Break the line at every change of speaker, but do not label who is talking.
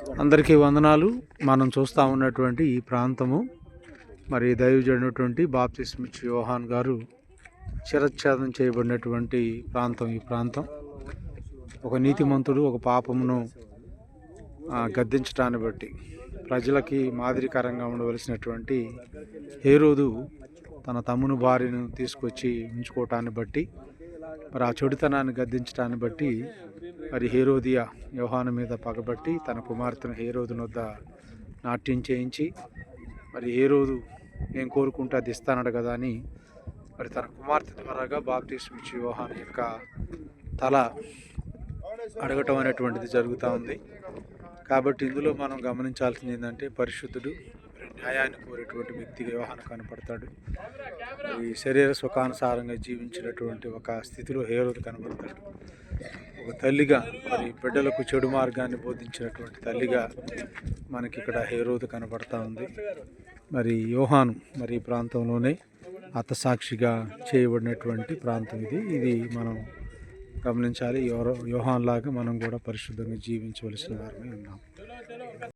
అందరికీ వందనాలు. మనం చూస్తూ ఉన్నటువంటి ఈ ప్రాంతము మరి దైవజనుడైనటువంటి బాప్తిస్మిచ్చి యోహాన్ గారు శిరచ్ఛేదం చేయబడినటువంటి ప్రాంతం. ఈ ప్రాంతం ఒక నీతిమంతుడు ఒక పాపమును గద్దించడాన్ని బట్టి ప్రజలకి మాదిరికరంగా ఉండవలసినటువంటి హేరోదు తన తమ్ముని భార్యను తీసుకొచ్చి ఉంచుకోవటాన్ని బట్టి మరి ఆ చెడుతనాన్ని గద్దించడాన్ని బట్టి మరి హేరోదియా యోహాను మీద పగబట్టి తన కుమార్తెను హేరోదుని వద్ద నాట్యం చేయించి మరి హేరోదు ఏం కోరుకుంటే అది ఇస్తానడు కదా అని మరి తన కుమార్తె ద్వారాగా బాప్తిస్మిచ్చి యోహాను యొక్క తల అడగటం అనేటువంటిది జరుగుతూ ఉంది. కాబట్టి ఇందులో మనం గమనించాల్సింది ఏంటంటే పరిశుద్ధుడు న్యాయాన్ని కోరేటువంటి వ్యక్తిగా యోహాను కనపడతాడు. మరి శరీర సుఖానుసారంగా జీవించినటువంటి ఒక స్థితిలో హేరోదు కనపడతాడు. ఒక తల్లిగా మరి బిడ్డలకు చెడు మార్గాన్ని బోధించినటువంటి తల్లిగా మనకి ఇక్కడ హేరోదు కనపడతా ఉంది. మరి యోహాను మరి ఈ ప్రాంతంలోనే హతసాక్షిగా చేయబడినటువంటి ప్రాంతం ఇది మనం గమనించాలి. యోహాన్ లాగా మనం కూడా పరిశుద్ధంగా జీవించవలసిన వారమే ఉన్నాం.